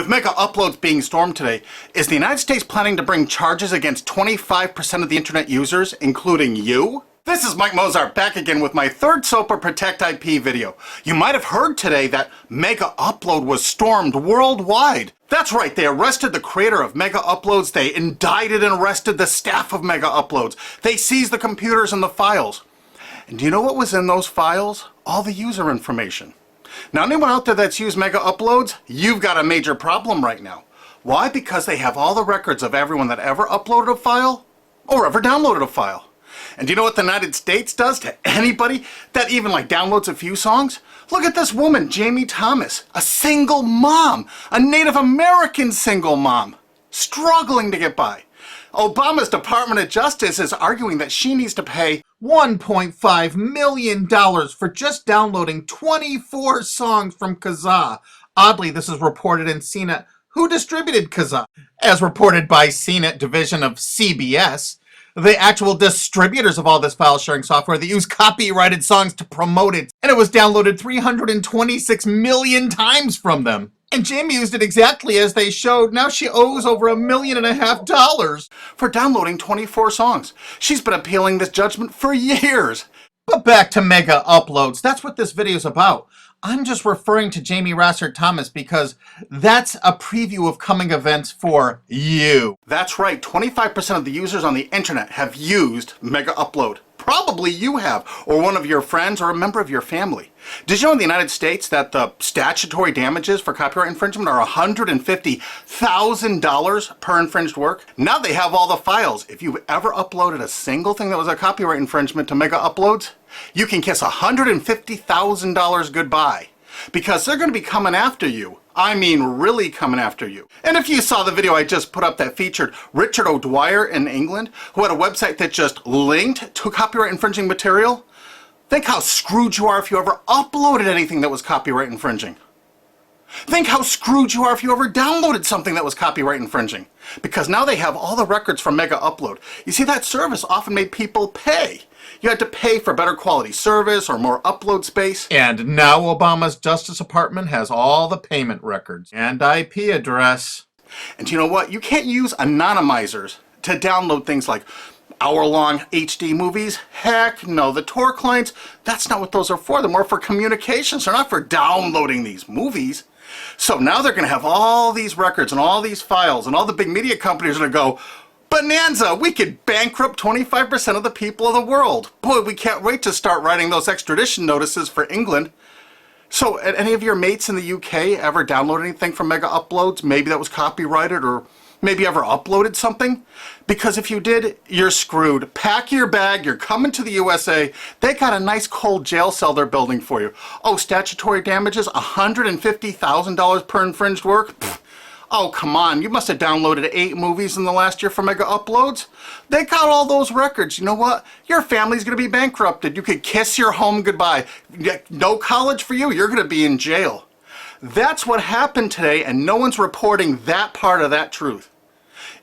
mega uploads being stormed today, is the United States planning to bring charges against 25% of the internet users, including you? This is Mike Mozart back again with my third SOPA Protect IP video. You might have heard today that Mega Upload was stormed worldwide. That's right, they arrested the creator of Mega Uploads, they indicted and arrested the staff of Mega Uploads, they seized the computers and the files. And do you know what was in those files? All the user information. Now anyone out there that's used Mega Uploads, you've got a major problem right now. Why? Because they have all the records of everyone that ever uploaded a file or ever downloaded a file. And do you know what the United States does to anybody that even downloads a few songs? Look at this woman, Jamie Thomas, a single mom, a Native American single mom, struggling to get by. Obama's Department of Justice is arguing that she needs to pay $1.5 million for just downloading 24 songs from Kazaa. Oddly, this is reported in CNET. Who distributed Kazaa? As reported by CNET division of CBS, the actual distributors of all this file sharing software that use copyrighted songs to promote it. And it was downloaded 326 million times from them. And Jamie used it exactly as they showed. Now she owes over $1.5 million for downloading 24 songs. She's been appealing this judgment for years. But back to Mega Uploads. That's what this video is about. I'm just referring to Jamie Rossert Thomas because that's a preview of coming events for you. That's right, 25% of the users on the internet have used Mega Upload. Probably you have, or one of your friends, or a member of your family. Did you know in the United States that the statutory damages for copyright infringement are $150,000 per infringed work? Now they have all the files. If you've ever uploaded a single thing that was a copyright infringement to Mega Uploads, you can kiss $150,000 goodbye. Because they're going to be coming after you. I mean really coming after you. And if you saw the video I just put up that featured Richard O'Dwyer in England, who had a website that just linked to copyright infringing material, think how screwed you are if you ever uploaded anything that was copyright infringing. Think how screwed you are if you ever downloaded something that was copyright infringing. Because now they have all the records from Mega Upload. You see, that service often made people pay. You had to pay for better quality service or more upload space. And now Obama's Justice Department has all the payment records and IP address. And you know what? You can't use anonymizers to download things like hour-long HD movies. Heck no, the Tor clients, that's not what those are for. They're more for communications. They're not for downloading these movies. So now they're going to have all these records and all these files, and all the big media companies are going to go, bonanza, we could bankrupt 25% of the people of the world. Boy, we can't wait to start writing those extradition notices for England. So, any of your mates in the UK ever download anything from Mega Uploads? Maybe that was copyrighted, or maybe ever uploaded something? Because if you did, you're screwed. Pack your bag, you're coming to the USA. They got a nice cold jail cell they're building for you. Oh, statutory damages, $150,000 per infringed work? Pfft. Oh, come on, you must have downloaded 8 movies in the last year for Mega Uploads. They got all those records. You know what? Your family's going to be bankrupted. You could kiss your home goodbye. No college for you. You're going to be in jail. That's what happened today, and no one's reporting that part of that truth.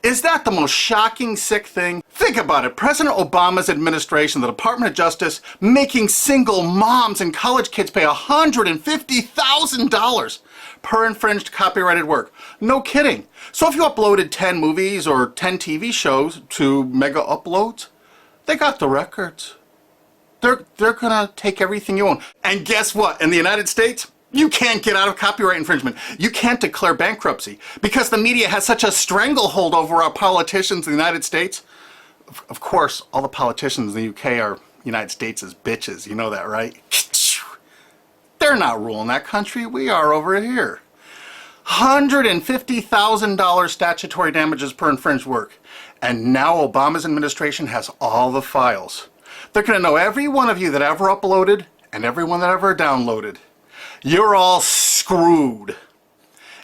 Is that the most shocking, sick thing? Think about it. President Obama's administration, the Department of Justice, making single moms and college kids pay $150,000 per infringed copyrighted work. No kidding. So if you uploaded 10 movies or 10 TV shows to Mega Uploads, they got the records. They're gonna take everything you own. And guess what? In the United States, you can't get out of copyright infringement. You can't declare bankruptcy because the media has such a stranglehold over our politicians in the United States. Of course, all the politicians in the UK are United States' bitches. You know that, right? They're not ruling that country. We are over here. $150,000 statutory damages per infringed work. And now Obama's administration has all the files. They're going to know every one of you that ever uploaded and everyone that ever downloaded. You're all screwed.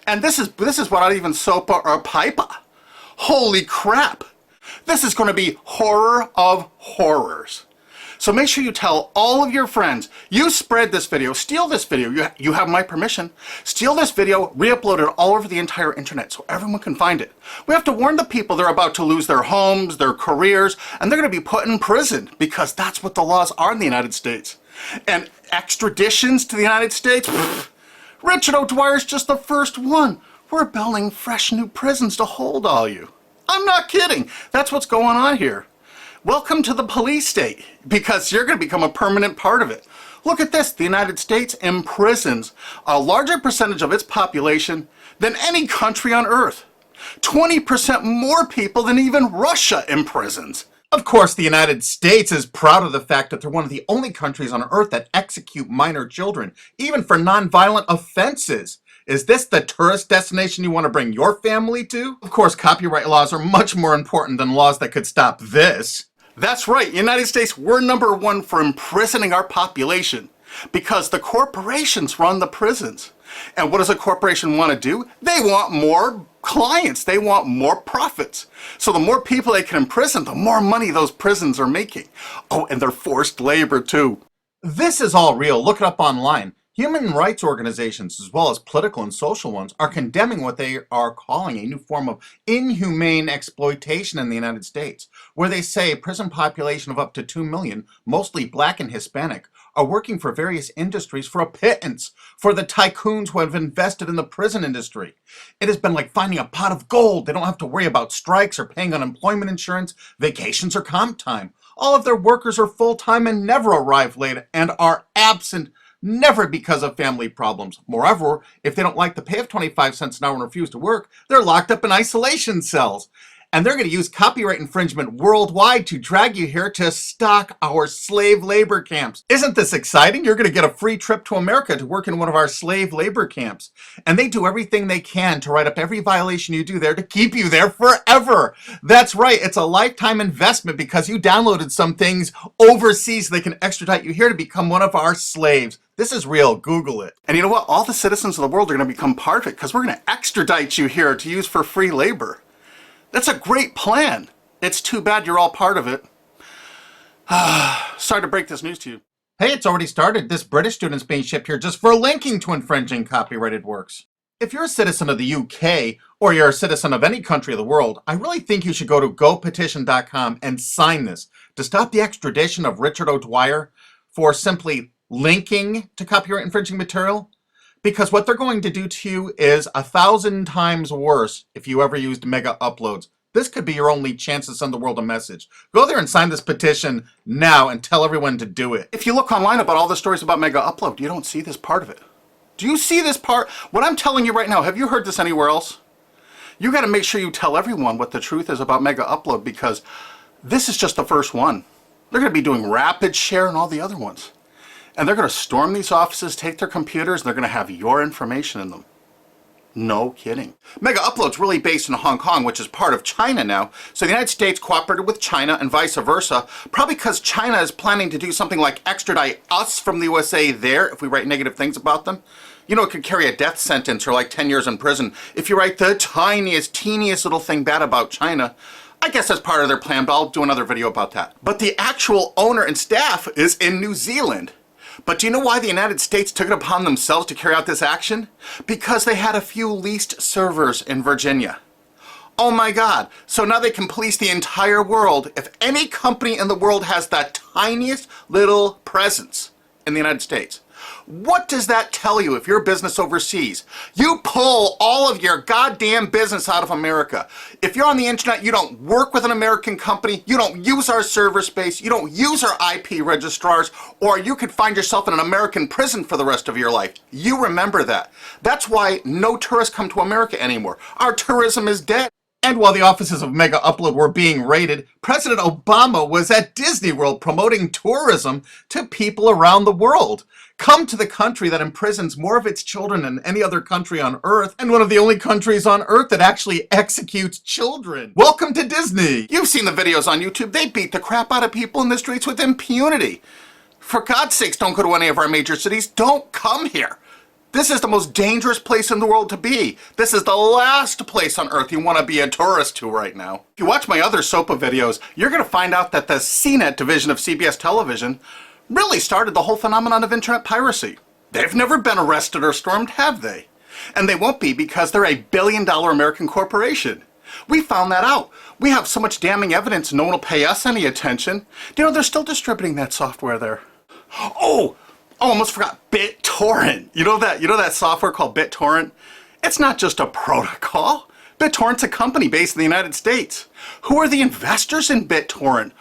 And this is without even SOPA or PIPA. Holy crap. This is going to be horror of horrors. So make sure you tell all of your friends, you spread this video, steal this video, you have my permission, steal this video, re-upload it all over the entire internet so everyone can find it. We have to warn the people they're about to lose their homes, their careers, and they're going to be put in prison because that's what the laws are in the United States. And extraditions to the United States? Pfft, Richard O'Dwyer's just the first one. we're building fresh new prisons to hold all you. I'm not kidding. That's what's going on here. Welcome to the police state, because you're going to become a permanent part of it. Look at this. The United States imprisons a larger percentage of its population than any country on earth. 20% more people than even Russia imprisons. Of course, the United States is proud of the fact that they're one of the only countries on earth that execute minor children, even for nonviolent offenses. Is this the tourist destination you want to bring your family to? Of course, copyright laws are much more important than laws that could stop this. That's right, United States, we're number one for imprisoning our population because the corporations run the prisons. And what does a corporation want to do? They want more clients. They want more profits. So the more people they can imprison, the more money those prisons are making. Oh, and they're forced labor too. This is all real. Look it up online. Human rights organizations, as well as political and social ones, are condemning what they are calling a new form of inhumane exploitation in the United States, where they say a prison population of up to 2 million, mostly black and Hispanic, are working for various industries for a pittance for the tycoons who have invested in the prison industry. It has been like finding a pot of gold. They don't have to worry about strikes or paying unemployment insurance, vacations, or comp time. All of their workers are full-time and never arrive late and are absent, never because of family problems. Moreover, if they don't like the pay of 25 cents an hour and refuse to work, they're locked up in isolation cells. And they're going to use copyright infringement worldwide to drag you here to stock our slave labor camps. Isn't this exciting? You're going to get a free trip to America to work in one of our slave labor camps. And they do everything they can to write up every violation you do there to keep you there forever. That's right. It's a lifetime investment because you downloaded some things overseas so they can extradite you here to become one of our slaves. This is real. Google it. And you know what? All the citizens of the world are going to become part of it because we're going to extradite you here to use for free labor. That's a great plan. It's too bad you're all part of it. Sorry to break this news to you. Hey, it's already started. This British student's being shipped here just for linking to infringing copyrighted works. If you're a citizen of the UK, or you're a citizen of any country of the world, I really think you should go to gopetition.com and sign this to stop the extradition of Richard O'Dwyer for simply linking to copyright infringing material. Because what they're going to do to you is 1,000 times worse if you ever used mega uploads. This could be your only chance to send the world a message. Go there and sign this petition now and tell everyone to do it. If you look online about all the stories about mega upload, you don't see this part of it. Do you see this part? What I'm telling you right now, have you heard this anywhere else? You got to make sure you tell everyone what the truth is about mega upload because this is just the first one. They're going to be doing rapid share and all the other ones. And they're going to storm these offices, take their computers, and they're going to have your information in them. No kidding. Mega Upload's really based in Hong Kong, which is part of China now. So the United States cooperated with China and vice versa, probably because China is planning to do something like extradite us from the USA there if we write negative things about them. You know, it could carry a death sentence or like 10 years in prison if you write the tiniest, teeniest little thing bad about China. I guess that's part of their plan, but I'll do another video about that. But the actual owner and staff is in New Zealand. But do you know why the United States took it upon themselves to carry out this action? Because they had a few leased servers in Virginia. Oh my God. So now they can police the entire world if any company in the world has that tiniest little presence in the United States. What does that tell you if you're a business overseas? You pull all of your goddamn business out of America. If you're on the internet, you don't work with an American company, you don't use our server space, you don't use our IP registrars, or you could find yourself in an American prison for the rest of your life. You remember that. That's why no tourists come to America anymore. Our tourism is dead. And while the offices of Mega Upload were being raided, President Obama was at Disney World promoting tourism to people around the world. Come to the country that imprisons more of its children than any other country on Earth, and one of the only countries on Earth that actually executes children. Welcome to Disney! You've seen the videos on YouTube. They beat the crap out of people in the streets with impunity. For God's sakes, don't go to any of our major cities. Don't come here. This is the most dangerous place in the world to be. This is the last place on earth you want to be a tourist to right now. If you watch my other SOPA videos, you're going to find out that the CNET division of CBS television really started the whole phenomenon of internet piracy. They've never been arrested or stormed, have they? And they won't be because they're a billion-dollar American corporation. We found that out. We have so much damning evidence no one will pay us any attention. You know, they're still distributing that software there. Oh, almost forgot BitTorrent. You know that software called BitTorrent? It's not just a protocol. BitTorrent's a company based in the United States. Who are the investors in BitTorrent?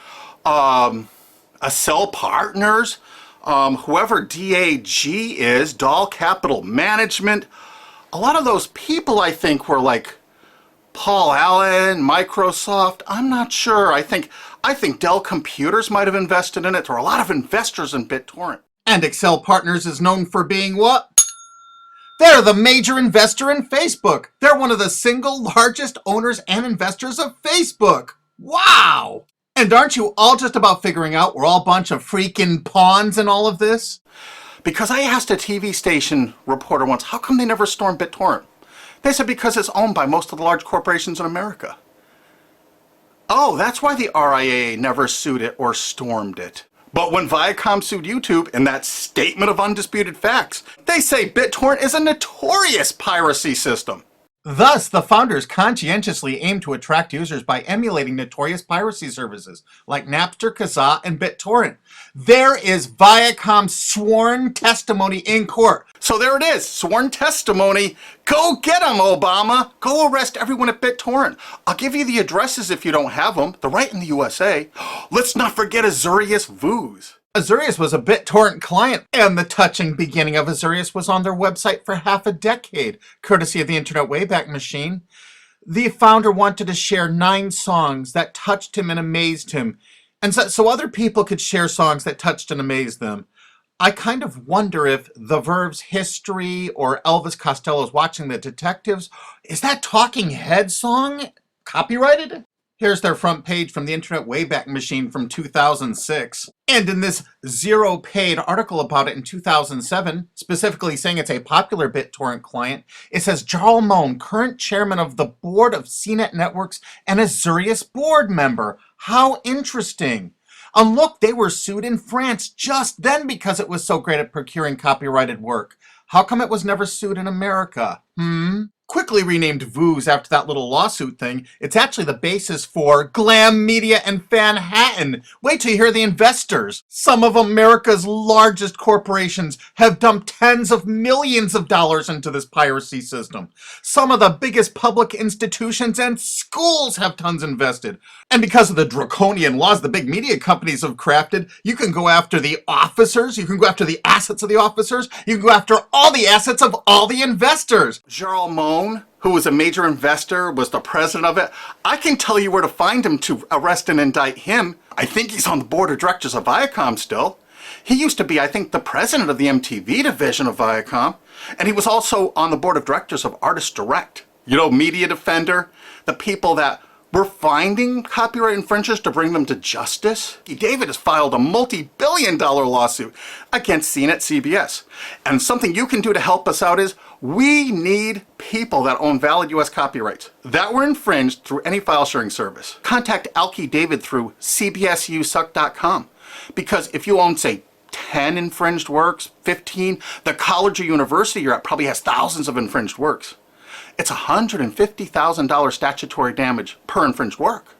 Accel Partners, whoever DAG is, Doll Capital Management. A lot of those people, I think, were like Paul Allen, Microsoft. I'm not sure. I think Dell Computers might have invested in it. There are a lot of investors in BitTorrent. And Accel Partners is known for being what? They're the major investor in Facebook. They're one of the single largest owners and investors of Facebook. Wow! And aren't you all just about figuring out we're all a bunch of freaking pawns in all of this? Because I asked a TV station reporter once, how come they never stormed BitTorrent? They said because it's owned by most of the large corporations in America. Oh, that's why the RIAA never sued it or stormed it. But when Viacom sued YouTube in that statement of undisputed facts, they say BitTorrent is a notorious piracy system. Thus, the founders conscientiously aim to attract users by emulating notorious piracy services like Napster, Kazaa, and BitTorrent. There is Viacom's sworn testimony in court. So there it is, sworn testimony. Go get them, Obama. Go arrest everyone at BitTorrent. I'll give you the addresses if you don't have them. They're right in the USA. Let's not forget Azurius Vooz. Azurius was a BitTorrent client, and the touching beginning of Azurius was on their website for half a decade, courtesy of the Internet Wayback Machine. The founder wanted to share 9 songs that touched him and amazed him, and so other people could share songs that touched and amazed them. I kind of wonder if The Verve's History or Elvis Costello's Watching the Detectives, is that Talking Head song copyrighted? Here's their front page from the Internet Wayback Machine from 2006. And in this zero paid article about it in 2007, specifically saying it's a popular BitTorrent client, it says Jarl Moan, current chairman of the board of CNET Networks and Azurius board member. How interesting. And look, they were sued in France just then because it was so great at procuring copyrighted work. How come it was never sued in America? Quickly renamed Vooz after that little lawsuit thing, it's actually the basis for Glam Media and Fanhattan. Wait till you hear the investors. Some of America's largest corporations have dumped tens of millions of dollars into this piracy system. Some of the biggest public institutions and schools have tons invested. And because of the draconian laws the big media companies have crafted, you can go after the officers, you can go after the assets of the officers, you can go after all the assets of all the investors. Jarl Moan, who was a major investor, was the president of it. I can tell you where to find him to arrest and indict him. I think he's on the board of directors of Viacom still. He used to be, I think, the president of the MTV division of Viacom. And he was also on the board of directors of Artist Direct. You know, Media Defender, the people that were finding copyright infringers to bring them to justice. David has filed a multi-billion-dollar lawsuit against CNET CBS. And something you can do to help us out is we need people that own valid US copyrights that were infringed through any file sharing service. Contact Alki David through cbsusuck.com, because if you own, say, 10 infringed works, 15, the college or university you're at probably has thousands of infringed works. It's $150,000 statutory damage per infringed work.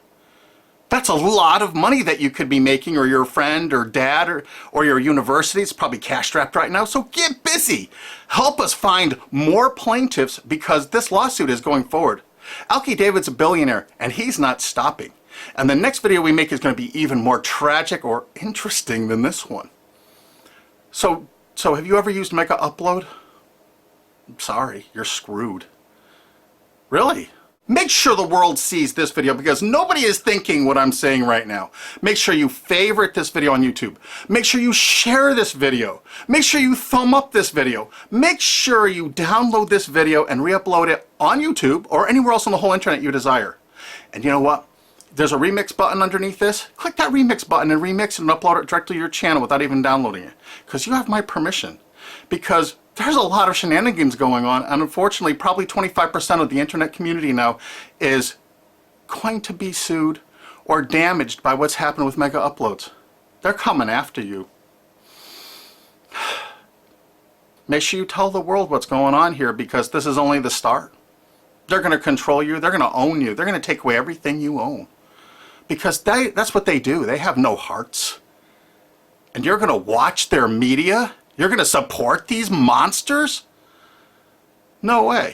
That's a lot of money that you could be making, or your friend or dad or your university is probably cash-strapped right now. So get busy. Help us find more plaintiffs because this lawsuit is going forward. Alki David's a billionaire and he's not stopping. And the next video we make is going to be even more tragic or interesting than this one. So have you ever used Mega Upload? I'm sorry, you're screwed. Really? Make sure the world sees this video because nobody is thinking what I'm saying right now. Make sure you favorite this video on YouTube. Make sure you share this video. Make sure you thumb up this video. Make sure you download this video and re-upload it on YouTube or anywhere else on the whole internet you desire. And you know what? There's a remix button underneath this. Click that remix button and remix it and upload it directly to your channel without even downloading it. Because you have my permission. Because there's a lot of shenanigans going on, and unfortunately probably 25% of the internet community now is going to be sued or damaged by what's happened with Mega Uploads. They're coming after you. Make sure you tell the world what's going on here because this is only the start. They're going to control you. They're going to own you. They're going to take away everything you own. Because that's what they do. They have no hearts. And you're going to watch their media? You're going to support these monsters? No way.